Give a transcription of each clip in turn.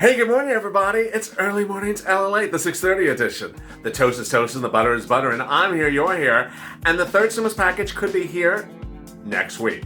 Hey, good morning, everybody. It's Early Mornings LALATE, the 6:30 edition. The toast is toast and the butter is butter, and I'm here, you're here, and the third stimulus package could be here next week.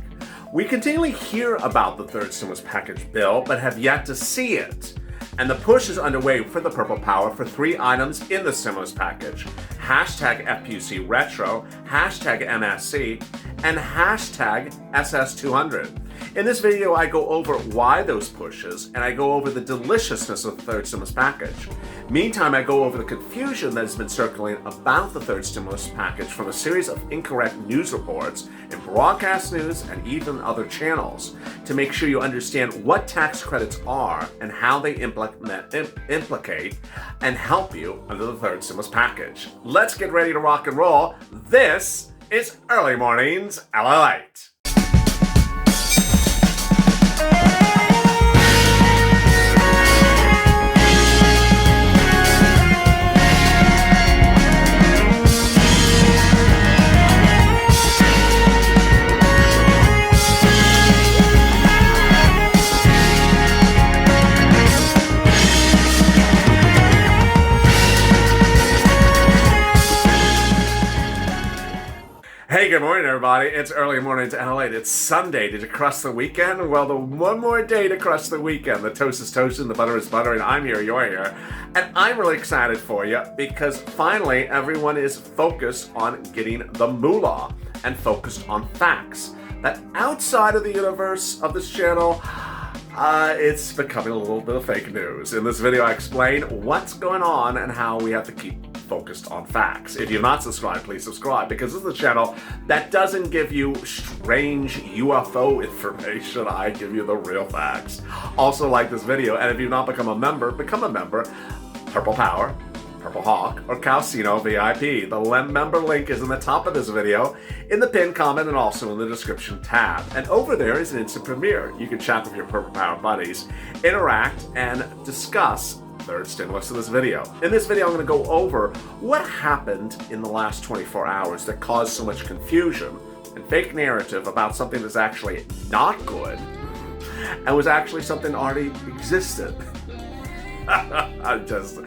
We continually hear about the third stimulus package bill, but have yet to see it. And the push is underway for the purple power for 3 items in the stimulus package. Hashtag FPUC Retro, hashtag MSC, and hashtag SS200. In this video, I go over why those pushes, and I go over the deliciousness of the third stimulus package. Meantime, I go over the confusion that has been circulating about the third stimulus package from a series of incorrect news reports in broadcast news and even other channels to make sure you understand what tax credits are and how they implicate and help you under the third stimulus package. Let's get ready to rock and roll. This is Early Mornings LALATE. Hey, good morning, everybody. It's Early Mornings LALATE. It's Sunday. Did you crush the weekend? Well, the one more day to crush the weekend. The toast is toast and the butter is butter, and I'm here, you're here. And I'm really excited for you because finally everyone is focused on getting the moolah and focused on facts. That outside of the universe of this channel, it's becoming a little bit of fake news. In this video, I explain what's going on and how we have to keep focused on facts. If you're not subscribed, please subscribe, because this is a channel that doesn't give you strange UFO information. I give you the real facts. Also, like this video, and if you've not become a member, become a member. Purple Power, Purple Hawk, or Calcino VIP. The member link is in the top of this video, in the pinned comment, and also in the description tab. And over there is an instant premiere. You can chat with your Purple Power buddies, interact, and discuss third stimulus in this video. In this video, I'm going to go over what happened in the last 24 hours that caused so much confusion and fake narrative about something that's actually not good and was actually something that already existed. Just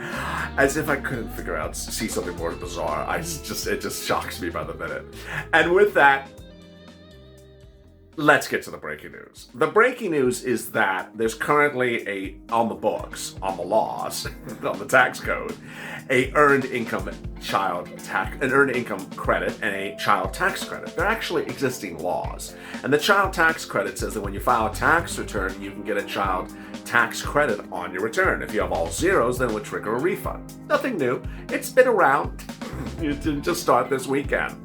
as if I couldn't see something more bizarre. It just shocks me by the minute. And with that, let's get to the breaking news. The breaking news is that there's currently on the books, on the laws, on the tax code, an earned income credit and a child tax credit. They're actually existing laws. And the child tax credit says that when you file a tax return, you can get a child tax credit on your return. If you have all zeros, then it would trigger a refund. Nothing new. It's been around. It didn't just start this weekend.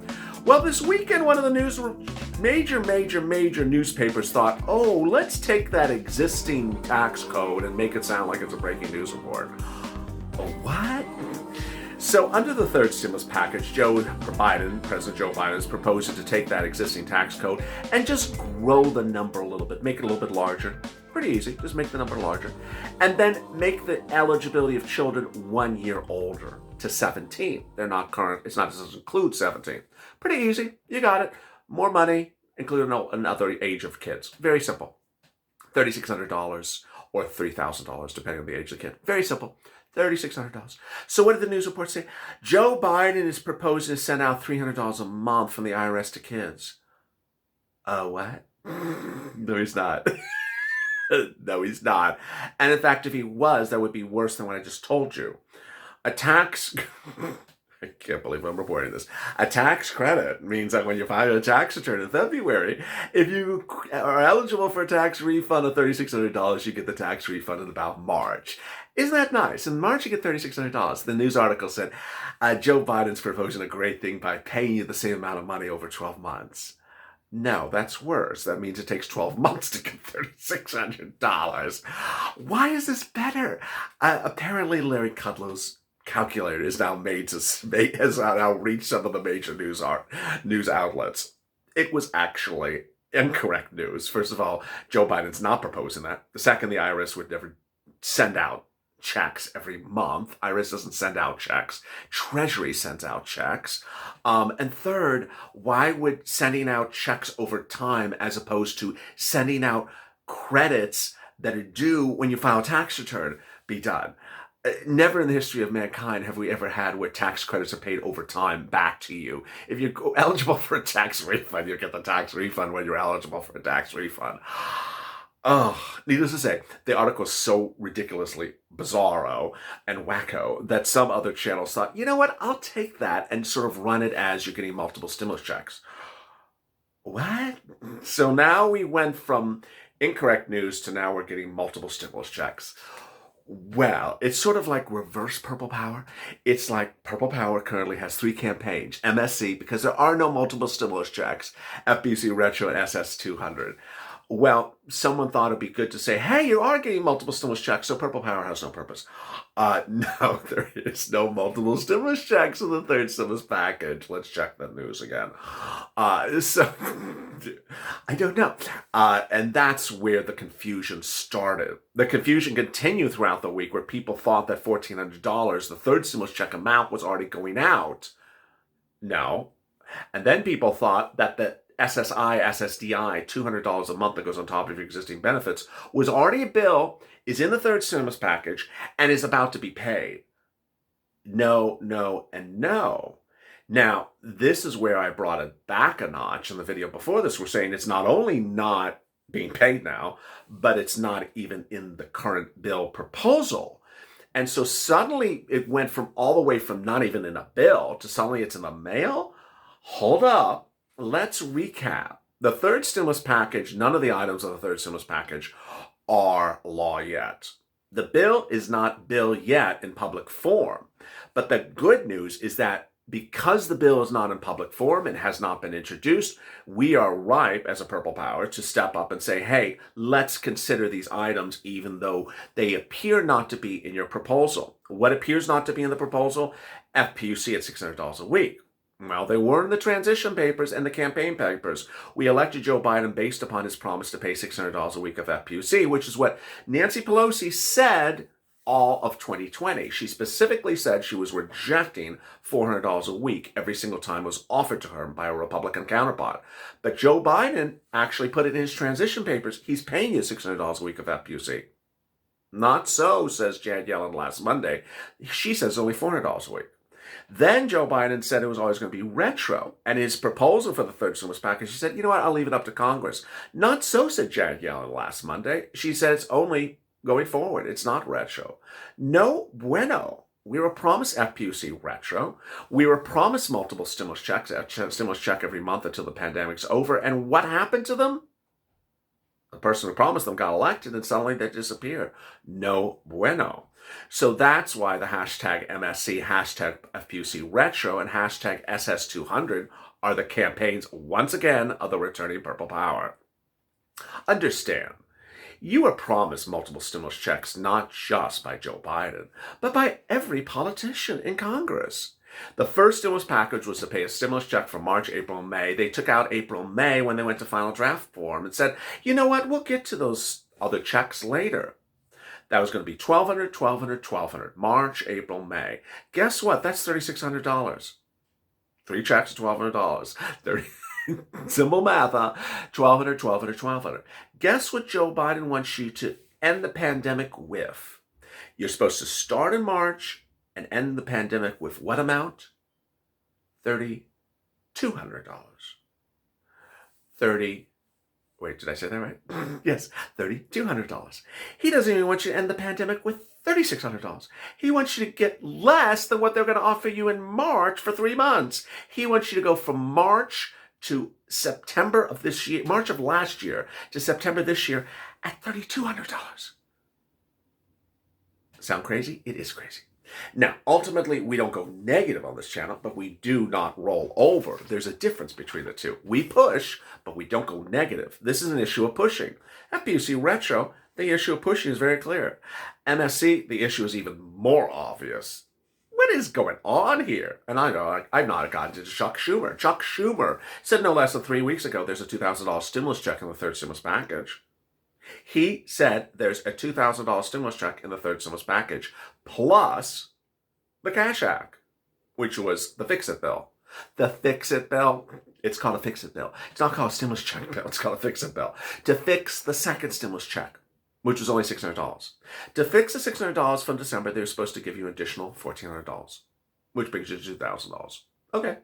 Well, this weekend, one of the major newspapers thought, oh, let's take that existing tax code and make it sound like it's a breaking news report. Oh, what? So under the third stimulus package, President Joe Biden is proposing to take that existing tax code and just grow the number a little bit, make it a little bit larger. Pretty easy, just make the number larger. And then make the eligibility of children 1 year older to 17. They're not current, it doesn't include 17. Pretty easy, you got it. More money, including another age of kids. Very simple. $3,600 or $3,000, depending on the age of the kid. Very simple. $3,600. So what did the news report say? Joe Biden is proposing to send out $300 a month from the IRS to kids. What? No, he's not. No, he's not. And in fact, if he was, that would be worse than what I just told you. A tax... I can't believe I'm reporting this. A tax credit means that when you file a tax return in February, if you are eligible for a tax refund of $3,600, you get the tax refund in about March. Isn't that nice? In March, you get $3,600. The news article said, Joe Biden's proposing a great thing by paying you the same amount of money over 12 months. No, that's worse. That means it takes 12 months to get $3,600. Why is this better? Apparently, Larry Kudlow's calculator is now has now reached some of the major news outlets. It was actually incorrect news. First of all, Joe Biden's not proposing that. The second, the IRS would never send out checks every month. IRS doesn't send out checks. Treasury sends out checks. And third, why would sending out checks over time as opposed to sending out credits that are due when you file a tax return be done. Never in the history of mankind have we ever had where tax credits are paid over time back to you. If you're eligible for a tax refund, you get the tax refund when you're eligible for a tax refund. Oh, needless to say, the article is so ridiculously bizarro and wacko that some other channels thought, you know what, I'll take that and sort of run it as you're getting multiple stimulus checks. What? So now we went from incorrect news to now we're getting multiple stimulus checks. Well, it's sort of like reverse Purple Power. It's like Purple Power currently has 3 campaigns. MSC, because there are no multiple stimulus checks. FBC Retro and SS200. Well, someone thought it'd be good to say, hey, you are getting multiple stimulus checks, so Purple Power has no purpose. No, there is no multiple stimulus checks in the third stimulus package. Let's check the news again. So, I don't know. And that's where the confusion started. The confusion continued throughout the week where people thought that $1,400, the third stimulus check amount, was already going out. No. And then people thought that the SSI, SSDI, $200 a month that goes on top of your existing benefits, was already a bill, is in the third stimulus package, and is about to be paid. No, no, and no. Now, this is where I brought it back a notch. In the video before this, we're saying it's not only not being paid now, but it's not even in the current bill proposal. And so suddenly it went from all the way from not even in a bill to suddenly it's in the mail? Hold up. Let's recap. The third stimulus package, none of the items of the third stimulus package are law yet. The bill is not bill yet in public form. But the good news is that because the bill is not in public form and has not been introduced, we are ripe as a Purple Power to step up and say, hey, let's consider these items even though they appear not to be in your proposal. What appears not to be in the proposal? FPUC at $600 a week. Well, they were in the transition papers and the campaign papers. We elected Joe Biden based upon his promise to pay $600 a week of FPUC, which is what Nancy Pelosi said all of 2020. She specifically said she was rejecting $400 a week every single time it was offered to her by a Republican counterpart. But Joe Biden actually put it in his transition papers. He's paying you $600 a week of FPUC. Not so, says Janet Yellen last Monday. She says only $400 a week. Then Joe Biden said it was always going to be retro. And his proposal for the third stimulus package, he said, you know what, I'll leave it up to Congress. Not so, said Janet Yellen last Monday. She said it's only going forward. It's not retro. No bueno. We were promised FPUC retro. We were promised multiple stimulus checks, a stimulus check every month until the pandemic's over. And what happened to them? The person who promised them got elected and suddenly they disappeared. No bueno. So that's why the hashtag MSC, hashtag FPUC retro, and hashtag SS200 are the campaigns, once again, of the returning Purple Power. Understand, you were promised multiple stimulus checks not just by Joe Biden, but by every politician in Congress. The first stimulus package was to pay a stimulus check for March, April, May. They took out April, May when they went to final draft form and said, you know what, we'll get to those other checks later. That was going to be $1,200, $1,200, $1,200. March, April, May. Guess what? That's $3,600. 3 checks, $1,200. Simple math, huh? $1,200, $1,200, $1,200. Guess what Joe Biden wants you to end the pandemic with? You're supposed to start in March and end the pandemic with what amount? $3,200. Wait, did I say that right? Yes, $3,200. He doesn't even want you to end the pandemic with $3,600. He wants you to get less than what they're going to offer you in March for 3 months. He wants you to go from March to September of this year, March of last year to September this year at $3,200. Sound crazy? It is crazy. Now, ultimately, we don't go negative on this channel, but we do not roll over. There's a difference between the two. We push, but we don't go negative. This is an issue of pushing. FPUC retro, the issue of pushing is very clear. MSC, the issue is even more obvious. What is going on here? And I know I'm not a god to Chuck Schumer. Chuck Schumer said no less than 3 weeks ago there's a $2,000 stimulus check in the third stimulus package. He said there's a $2,000 stimulus check in the third stimulus package, plus the Cash Act, which was the Fix-It bill. The Fix-It bill, it's called a Fix-It bill. It's not called a stimulus check bill, it's called a Fix-It bill. To fix the second stimulus check. which was only $600. To fix the $600 from December, they were supposed to give you an additional $1,400, which brings you to $2,000. Okay.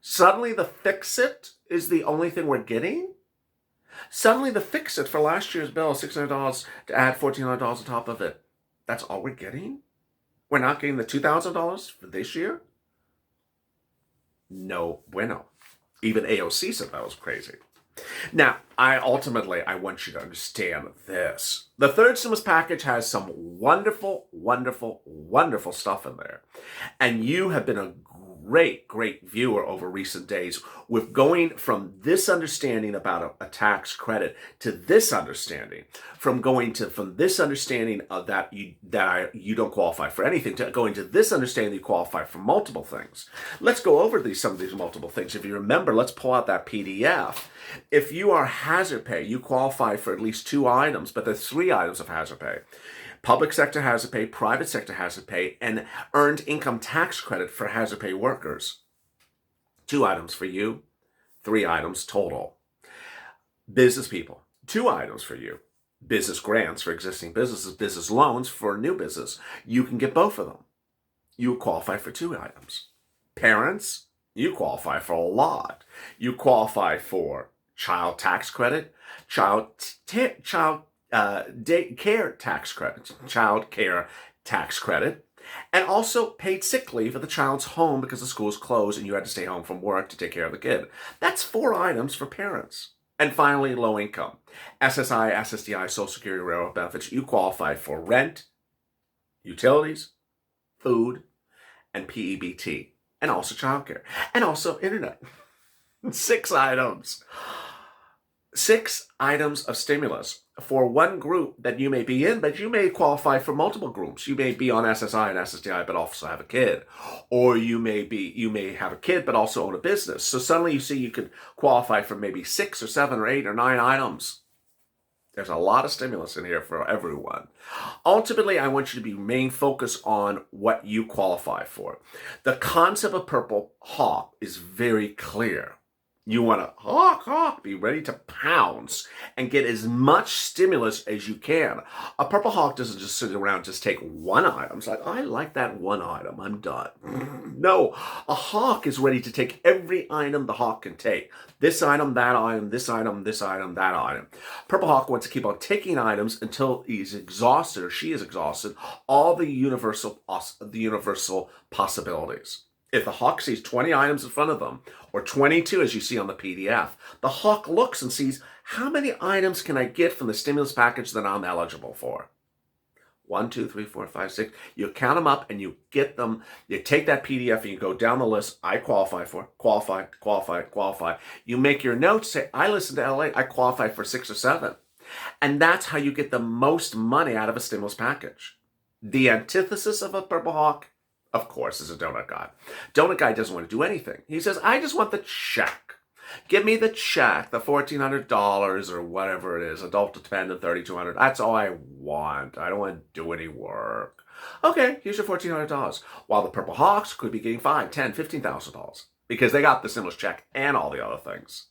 Suddenly the fix-it is the only thing we're getting? Suddenly the fix-it for last year's bill, $600 to add $1,400 on top of it. That's all we're getting? We're not getting the $2,000 for this year? No bueno. Even AOC said that was crazy. Now, I want you to understand this. The third stimulus package has some wonderful, wonderful, wonderful stuff in there. And you have been a great viewer over recent days with going from this understanding about a tax credit to this understanding, from this understanding of that you don't qualify for anything to going to this understanding you qualify for multiple things. Let's go over some of these multiple things. If you remember, let's pull out that PDF. If you are hazard pay, you qualify for at least 2 items, but there's 3 items of hazard pay. Public sector hazard pay, private sector hazard pay, and earned income tax credit for hazard pay workers. 2 items for you, 3 items total. Business people, 2 items for you. Business grants for existing businesses, business loans for new business. You can get both of them. You qualify for 2 items. Parents, you qualify for a lot. You qualify for child tax credit, daycare tax credit, child care tax credit, and also paid sick leave at the child's home because the school's closed and you had to stay home from work to take care of the kid. That's 4 items for parents. And finally, low income. SSI, SSDI, Social Security, Railroad benefits. You qualify for rent, utilities, food, and PEBT, and also childcare, and also internet. 6 items. 6 items of stimulus for one group that you may be in, but you may qualify for multiple groups. You may be on SSI and SSDI, but also have a kid. Or you may have a kid, but also own a business. So suddenly you see you could qualify for maybe 6 or 7 or 8 or 9 items. There's a lot of stimulus in here for everyone. Ultimately, I want you to be main focus on what you qualify for. The concept of Purple Hawk is very clear. You want to hawk, be ready to pounce and get as much stimulus as you can. A Purple Hawk doesn't just sit around, just take 1 item. It's like, I like that 1 item, I'm done. No, a hawk is ready to take every item the hawk can take. This item, that item, this item, this item, that item. Purple Hawk wants to keep on taking items until he's exhausted or she is exhausted all the universal possibilities. If the hawk sees 20 items in front of them, or 22 as you see on the PDF, the hawk looks and sees, how many items can I get from the stimulus package that I'm eligible for? 1, 2, 3, 4, 5, 6. You count them up and you get them. You take that PDF and you go down the list. I qualify for, qualify. You make your notes, say, I listen to LALATE, I qualify for 6 or 7. And that's how you get the most money out of a stimulus package. The antithesis of a Purple Hawk, of course, is a donut guy. Donut guy doesn't want to do anything. He says, I just want the check. Give me the check, the $1,400 or whatever it is, adult dependent, $3,200. That's all I want. I don't want to do any work. Okay, here's your $1,400. While the Purple Hawks could be getting $5,000, $10,000, $15,000 because they got the stimulus check and all the other things.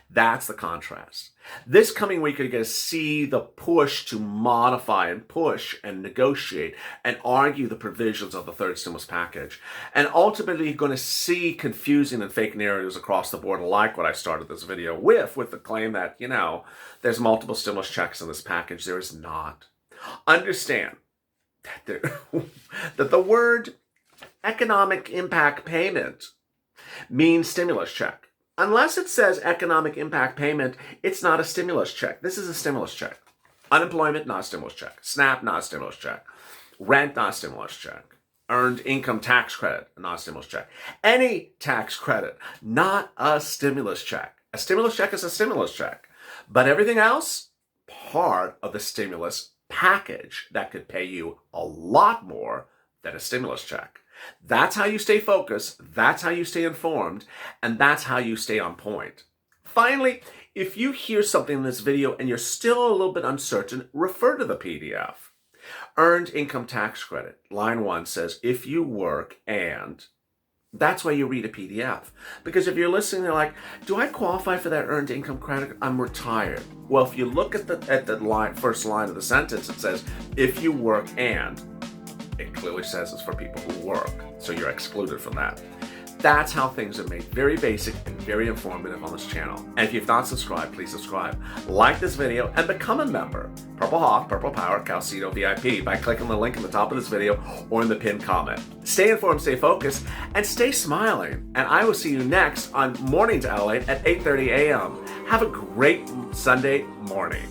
That's the contrast. This coming week, you're going to see the push to modify and push and negotiate and argue the provisions of the third stimulus package. And ultimately, you're going to see confusing and fake narratives across the board, like what I started this video with the claim that, there's multiple stimulus checks in this package. There is not. Understand that the word economic impact payment means stimulus check. Unless it says economic impact payment, it's not a stimulus check. This is a stimulus check. Unemployment, not a stimulus check. SNAP, not a stimulus check. Rent, not a stimulus check. Earned income tax credit, not a stimulus check. Any tax credit, not a stimulus check. A stimulus check is a stimulus check. But everything else, part of the stimulus package that could pay you a lot more than a stimulus check. That's how you stay focused, that's how you stay informed, and that's how you stay on point. Finally, if you hear something in this video and you're still a little bit uncertain, refer to the PDF. Earned income tax credit. Line 1 says, if you work and That's why you read a PDF. Because if you're listening, they're like, do I qualify for that earned income credit? I'm retired. Well, if you look at the first line of the sentence, it says, if you work, and it clearly says it's for people who work. So you're excluded from that. That's how things are made very basic and very informative on this channel. And if you've not subscribed, please subscribe. Like this video and become a member. Purple Hawk, Purple Power, Calcedo VIP by clicking the link in the top of this video or in the pinned comment. Stay informed, stay focused, and stay smiling. And I will see you next on Morning to LALATE at 8:30 a.m. Have a great Sunday morning.